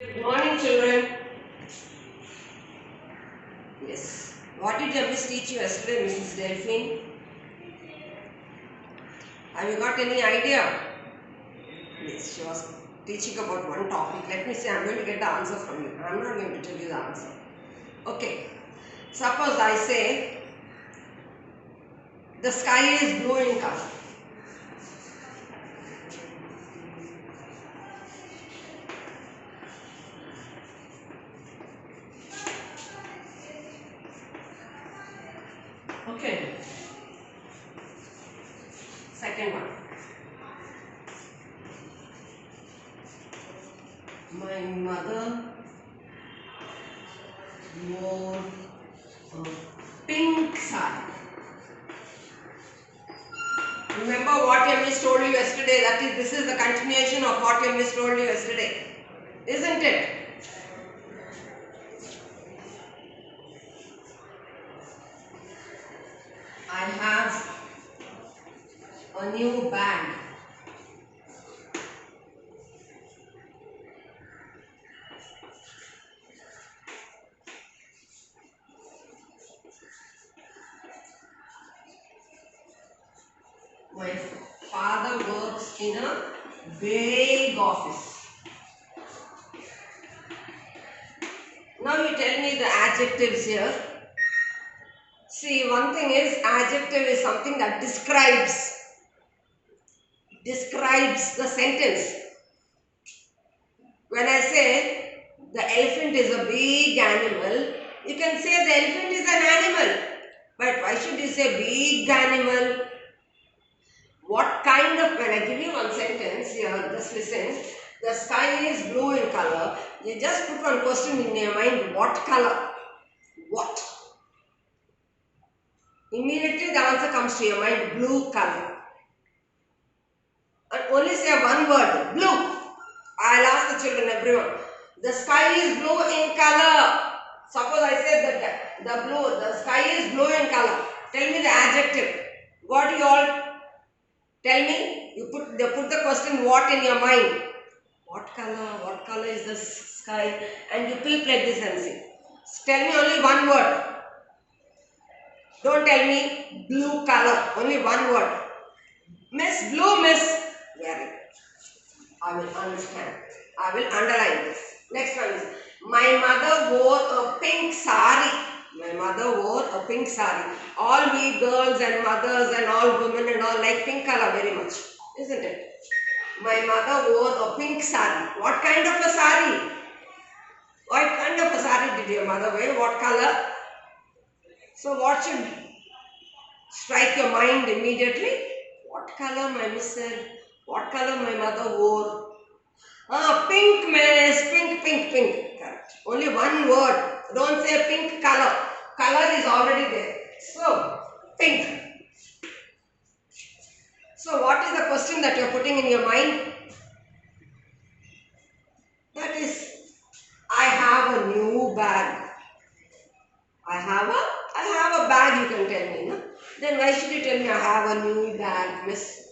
Good morning, children. Yes. What did your miss teach you yesterday, Mrs. Delphine? Have you got any idea? Yes, she was teaching about one topic. Let me say, I'm going to get the answer from you. I'm not going to tell you the answer. Okay. Suppose I say the sky is blue in color. Okay. Second one. My mother wore a pink sari. Remember what your miss told you yesterday? This is the continuation of what your miss told you yesterday. Isn't it? I have a new bag. My father works in a big office. Now you tell me the adjectives here. See, one thing is adjective is something that describes the sentence. When I say the elephant is a big animal, you can say the elephant is an animal. But why should you say big animal? What kind of, when I give you one sentence here, just listen. The sky is blue in color. You just put one question in your mind. What color? What? Immediately the answer comes to your mind. Blue color. And only say one word. Blue. I'll ask the children, everyone. The sky is blue in color. Suppose I say that the sky is blue in color. Tell me the adjective. What do you all tell me? You put the question what in your mind. What color? What color is the sky? And you peep like this and see. Tell me only one word. Don't tell me blue color. Only one word. Miss, blue, miss. Very good. I will understand. I will underline this. Next one is, my mother wore a pink sari. My mother wore a pink sari. All we girls and mothers and all women and all like pink color very much. Isn't it? My mother wore a pink sari. What kind of a sari? What kind of a sari did your mother wear? What color? So what should strike your mind immediately? What color my miss said? What color my mother wore? Pink, miss. Pink, pink, pink. Correct. Only one word. Don't say pink color. Color is already there. So, pink. So, what is the question that you are putting in your mind? That is, I have a new bag. I have a bag, you can tell me. No? Then why should you tell me I have a new bag, miss?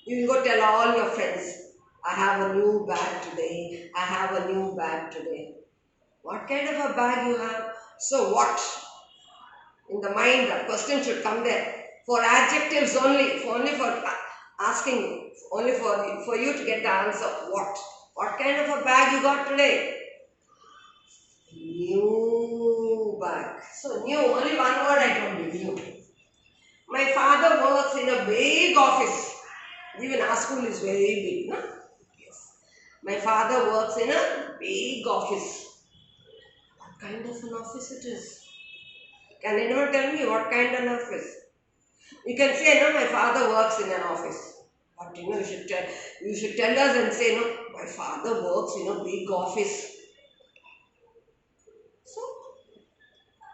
You will go tell all your friends. I have a new bag today. I have a new bag today. What kind of a bag you have? So what? In the mind, the question should come there. For adjectives only, for asking you, only for you to get the answer. What? What kind of a bag you got today? New bag. So new, only one word I told you, new. My father works in a big office. Even our school is very big, no? Yes. My father works in a big office. What kind of an office it is? Can anyone tell me what kind of an office? You can say, no, my father works in an office. But you should tell us and say, no, my father works in a big office. So,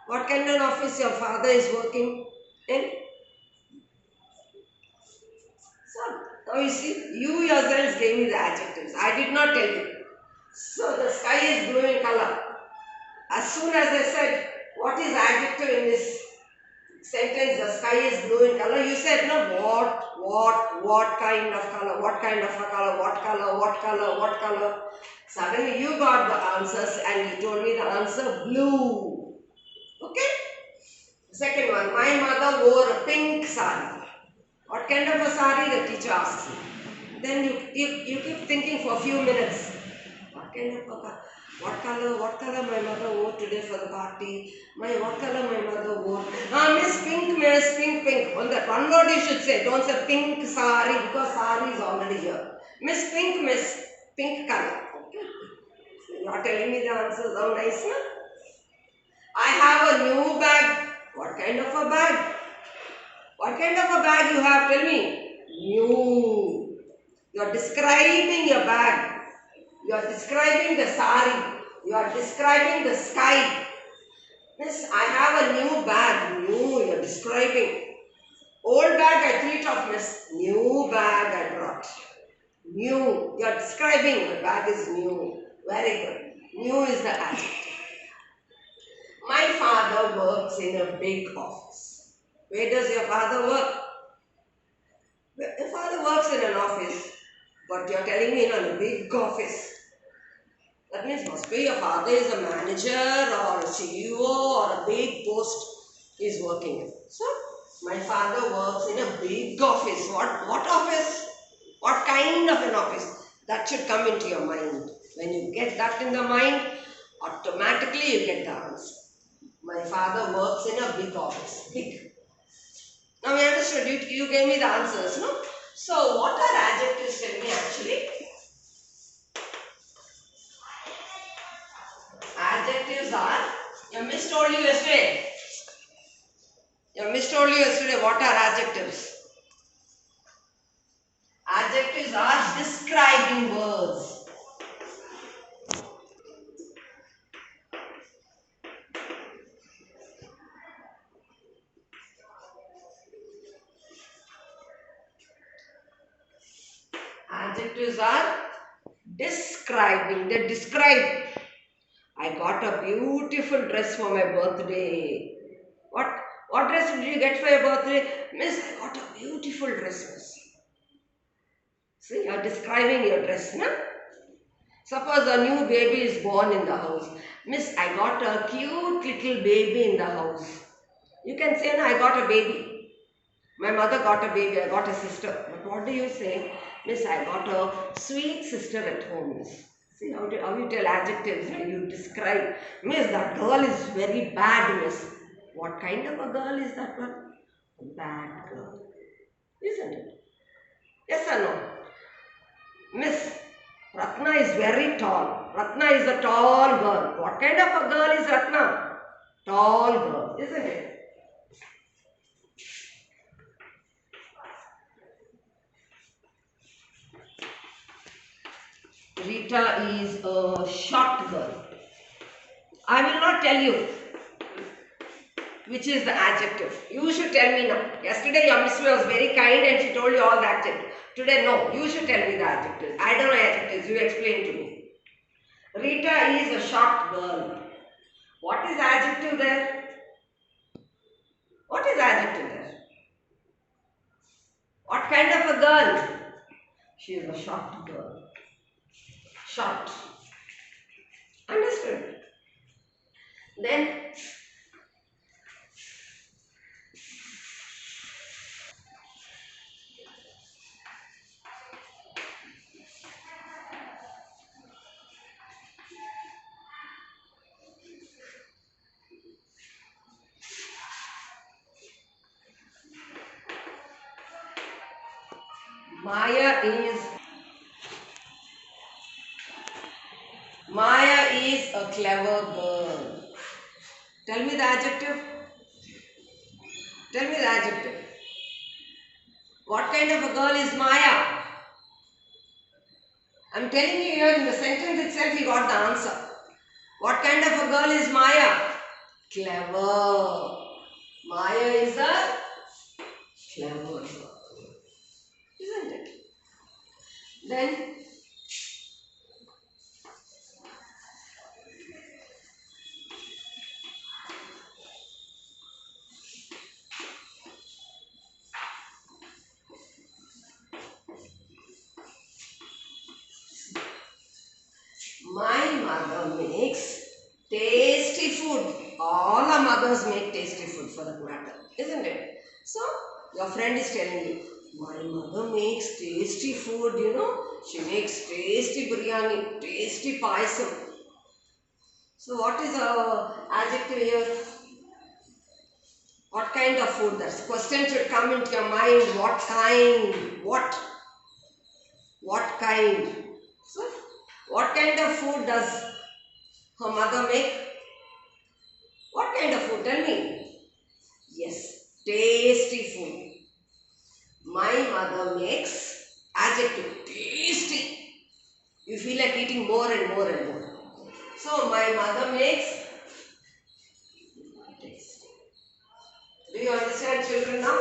what kind of an office your father is working in? So, now you see, you yourselves gave me the adjectives. I did not tell you. So, the sky is blue in color. As soon as I said, what is adjective in this sentence, the sky is blue in color, you said, no, what kind of color, what kind of a color, what color, what color, what color. Suddenly you got the answers and you told me the answer blue. Okay? Second one, my mother wore a pink sari. What kind of a sari, the teacher asks you. Then you keep thinking for a few minutes. What kind of a, what color my mother wore today for the party? What color my mother wore? Miss Pink, Pink. On that one word you should say. Don't say pink sari because sari is already here. Miss Pink color. Okay. You are telling me the answers. How nice, na? I have a new bag. What kind of a bag? What kind of a bag you have? Tell me. New. You are describing your bag. You are describing the sari. You are describing the sky. Miss, I have a new bag. New, you are describing. Old bag I threw it off, miss. New bag I brought. New. You are describing. The bag is new. Very good. New is the adjective. My father works in a big office. Where does your father work? Your father works in an office, but you're telling me in a big office. That means must be your father is a manager or a CEO or a big post he's working in. So, my father works in a big office. What office? What kind of an office? That should come into your mind. When you get that in the mind, automatically you get the answer. My father works in a big office. Big. Now we understood. You gave me the answers, no? So what are adjectives? Tell me actually. Adjectives are, your miss told you yesterday. Your miss told you yesterday what are adjectives. Adjectives are describing words. Adjectives are describing. They describe. I got a beautiful dress for my birthday. What dress did you get for your birthday? Miss, I got a beautiful dress, miss. See, you are describing your dress, no? Suppose a new baby is born in the house. Miss, I got a cute little baby in the house. You can say, no, I got a baby. My mother got a baby, I got a sister. But what do you say? Miss, I got a sweet sister at home, miss. See how you tell adjectives, you describe. Miss, that girl is very bad, miss. What kind of a girl is that one? A bad girl. Isn't it? Yes or no? Miss, Ratna is very tall. Ratna is a tall girl. What kind of a girl is Ratna? Tall girl, isn't it? Rita is a short girl. I will not tell you which is the adjective. You should tell me now. Yesterday your miss was very kind and she told you all the adjectives. Today no, you should tell me the adjectives. I don't know adjectives, you explain to me. Rita is a short girl. What is adjective there? What is adjective there? What kind of a girl? She is a short girl. Short. Understood? Then Maya is a clever girl. Tell me the adjective. Tell me the adjective. What kind of a girl is Maya? I'm telling you here in the sentence itself you got the answer. What kind of a girl is Maya? Clever. Maya is a clever girl. Isn't it? Then mother makes tasty food. All our mothers make tasty food for that matter, isn't it? So, your friend is telling you, my mother makes tasty food, you know. She makes tasty biryani, tasty payasam. So, what is the adjective here? What kind of food? That question should come into your mind. What kind? What? What kind? So, what kind of food does her mother make? What kind of food? Tell me. Yes, tasty food. My mother makes adjective tasty. You feel like eating more and more and more. So, my mother makes tasty. Do you understand, children, now?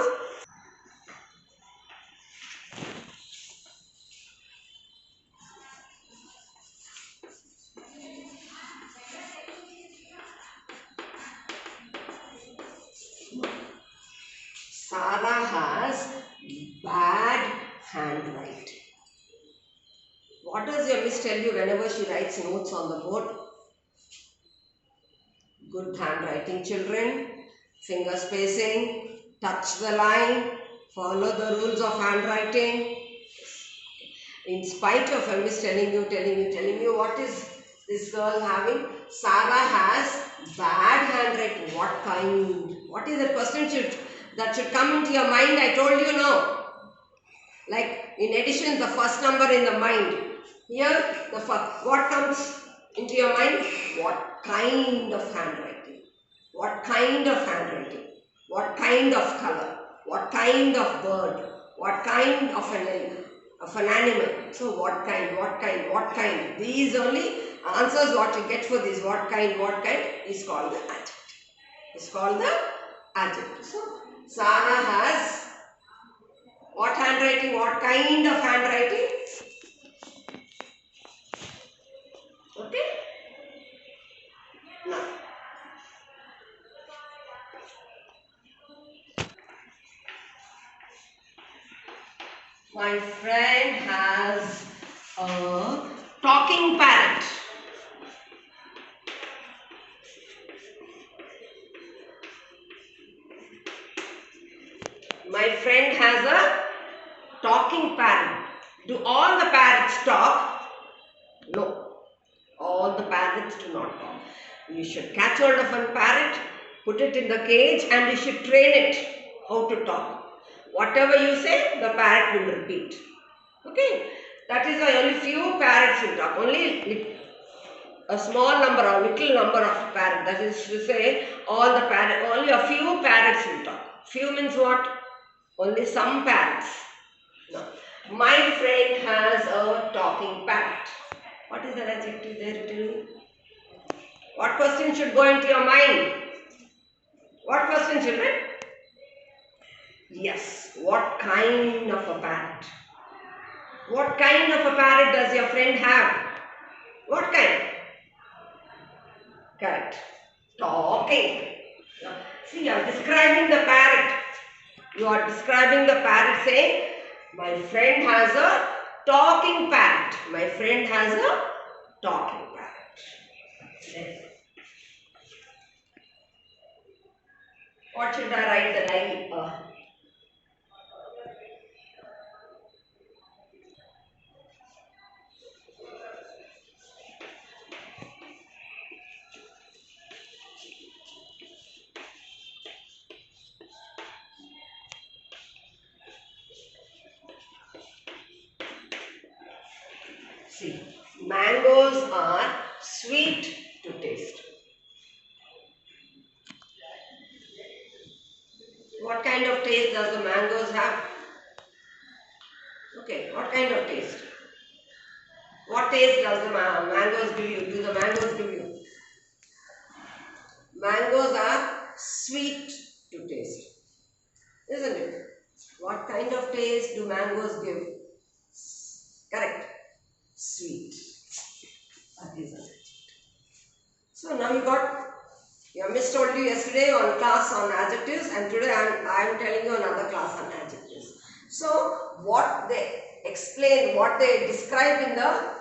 Sarah has bad handwriting. What does your miss tell you whenever she writes notes on the board? Good handwriting, children. Finger spacing, touch the line, follow the rules of handwriting. In spite of her miss telling you, what is this girl having? Sarah has bad handwriting. What kind? What is the question that should come into your mind? I told you now. Like in addition, the first number in the mind. Here, the first. What comes into your mind? What kind of handwriting? What kind of handwriting? What kind of color? What kind of bird? What kind of an animal? So what kind? These only answers what you get for this what kind is called the adjective. It's called the adjective. So Sarah has what handwriting? What kind of handwriting? Okay. Now, my friend has a talking parrot. My friend has a talking parrot. Do all the parrots talk? No. All the parrots do not talk. You should catch hold of a parrot, put it in the cage, and you should train it how to talk. Whatever you say, the parrot will repeat. Okay? That is why only few parrots will talk. Only a small number or little number of parrots. That is to say, only a few parrots will talk. Few means what? Only some parrots. No. My friend has a talking parrot. What is the adjective there? Tell me. What question should go into your mind? What question, children? Yes. What kind of a parrot? What kind of a parrot does your friend have? What kind? Correct. Talking. See, you are describing the parrot. You are describing the parrot saying, my friend has a talking parrot. My friend has a talking parrot. What should I write the line? See, mangoes are sweet to taste. What kind of taste does the mangoes have? Okay, what kind of taste? What taste does the mangoes give you? Do the mangoes give you? Mangoes are sweet to taste, isn't it? What kind of taste do mangoes give? Correct. Sweet. That is it. So now you got, your miss told you yesterday on class on adjectives, and today I am telling you another class on adjectives. So what they explain, what they describe in the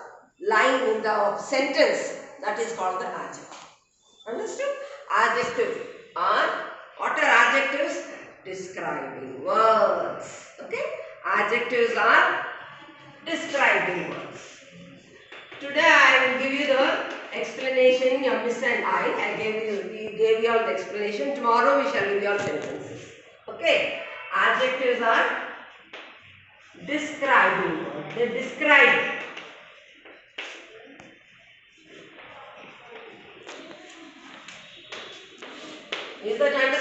line, in the sentence, that is called the adjective. Understood? Adjective are, what are adjectives? Describing words. Okay? Adjectives are describing words. Today I will give you the explanation, your miss and I gave you all the explanation. Tomorrow we shall give you all sentences. Okay? Adjectives are describing words. They describe. Is that understood?